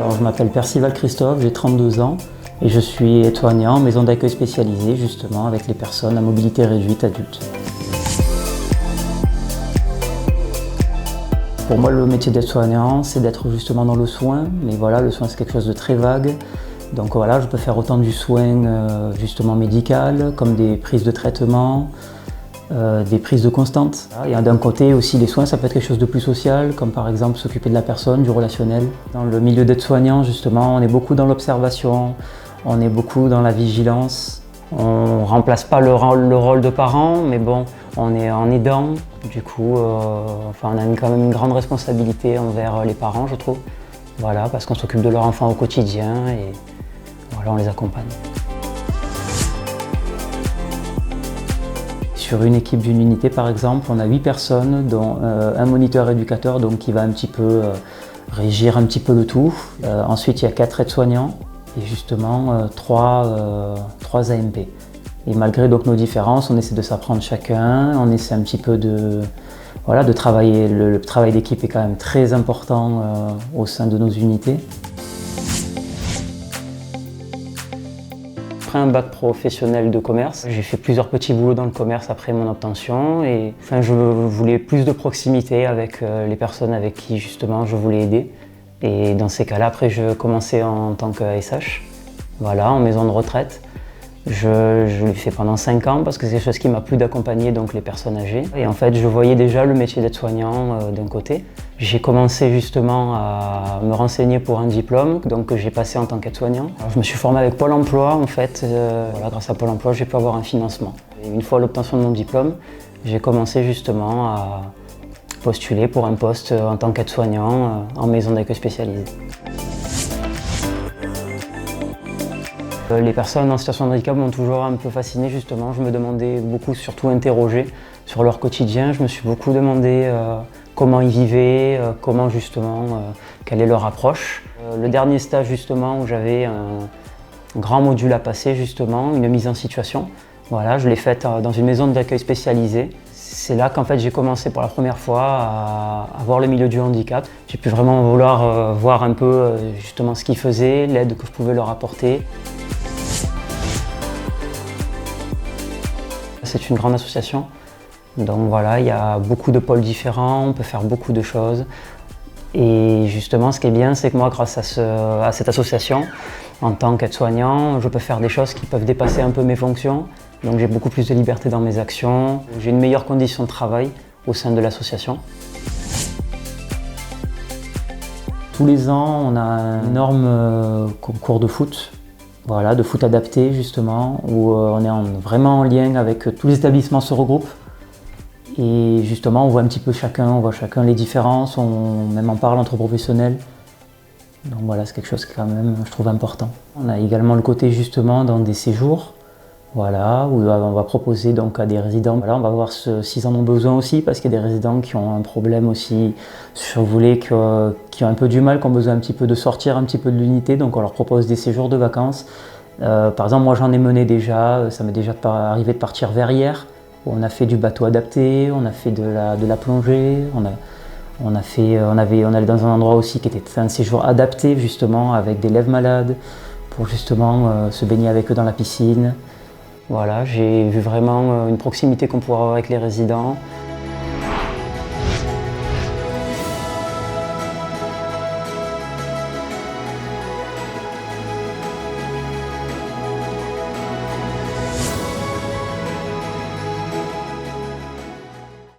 Alors, je m'appelle Percival Christophe, j'ai 32 ans et je suis aide-soignant en maison d'accueil spécialisée justement avec les personnes à mobilité réduite adultes. Pour moi, le métier d'aide-soignant, c'est d'être justement dans le soin, mais voilà, le soin c'est quelque chose de très vague. Donc voilà, je peux faire autant du soin justement médical, comme des prises de traitement, des prises de constante. Et d'un côté aussi, les soins, ça peut être quelque chose de plus social, comme par exemple s'occuper de la personne, du relationnel. Dans le milieu d'aide-soignant, justement, on est beaucoup dans l'observation, on est beaucoup dans la vigilance. On ne remplace pas le rôle de parent, mais bon, on est en aidant. Du coup, on a quand même une grande responsabilité envers les parents, je trouve. Voilà, parce qu'on s'occupe de leur enfant au quotidien et voilà, on les accompagne. Sur une équipe d'une unité, par exemple, on a 8 personnes, dont un moniteur éducateur donc, qui va un petit peu régir un petit peu le tout. Ensuite, il y a 4 aides-soignants et justement 3 AMP. Et malgré donc, nos différences, on essaie de s'apprendre chacun, on essaie un petit peu de travailler. Le travail d'équipe est quand même très important au sein de nos unités. Après un bac professionnel de commerce, j'ai fait plusieurs petits boulots dans le commerce après mon obtention et je voulais plus de proximité avec les personnes avec qui justement je voulais aider. Et dans ces cas-là, après je commençais en tant qu'ASH, voilà, en maison de retraite. Je l'ai fait pendant 5 ans parce que c'est quelque chose qui m'a plu d'accompagner donc les personnes âgées. Et en fait, je voyais déjà le métier d'aide-soignant d'un côté. J'ai commencé justement à me renseigner pour un diplôme donc, que j'ai passé en tant qu'aide-soignant. Je me suis formé avec Pôle emploi en fait. Voilà, grâce à Pôle emploi, j'ai pu avoir un financement. Et une fois l'obtention de mon diplôme, j'ai commencé justement à postuler pour un poste en tant qu'aide-soignant en maison d'accueil spécialisée. Les personnes en situation de handicap m'ont toujours un peu fasciné justement. Je me demandais beaucoup, surtout interrogé sur leur quotidien. Je me suis beaucoup demandé comment ils vivaient, comment justement, quelle est leur approche. Le dernier stage justement où j'avais un grand module à passer justement, une mise en situation. Voilà, je l'ai faite dans une maison d'accueil spécialisée. C'est là qu'en fait j'ai commencé pour la première fois à voir le milieu du handicap. J'ai pu vraiment vouloir voir un peu justement ce qu'ils faisaient, l'aide que je pouvais leur apporter. C'est une grande association, donc voilà, il y a beaucoup de pôles différents, on peut faire beaucoup de choses. Et justement, ce qui est bien, c'est que moi, grâce à cette association, en tant qu'aide-soignant, je peux faire des choses qui peuvent dépasser un peu mes fonctions. Donc j'ai beaucoup plus de liberté dans mes actions, j'ai une meilleure condition de travail au sein de l'association. Tous les ans, on a un énorme concours de foot. Voilà, de foot adapté justement, où on est vraiment en lien avec tous les établissements se regroupent. Et justement, on voit un petit peu on voit chacun les différences, on même en parle entre professionnels. Donc voilà, c'est quelque chose qui quand même, je trouve important. On a également le côté justement dans des séjours, voilà, où on va proposer donc à des résidents, voilà, on va voir s'ils en ont besoin aussi, parce qu'il y a des résidents qui ont un problème aussi, si vous voulez, qui ont un peu du mal, qui ont besoin un petit peu de sortir un petit peu de l'unité, donc on leur propose des séjours de vacances. Par exemple, moi j'en ai mené déjà, ça m'est déjà arrivé de partir Verrières, où on a fait du bateau adapté, on a fait de la plongée, on allait dans un endroit aussi qui était un séjour adapté justement, avec des lèvres malades, pour justement se baigner avec eux dans la piscine. Voilà, j'ai vu vraiment une proximité qu'on pourrait avoir avec les résidents.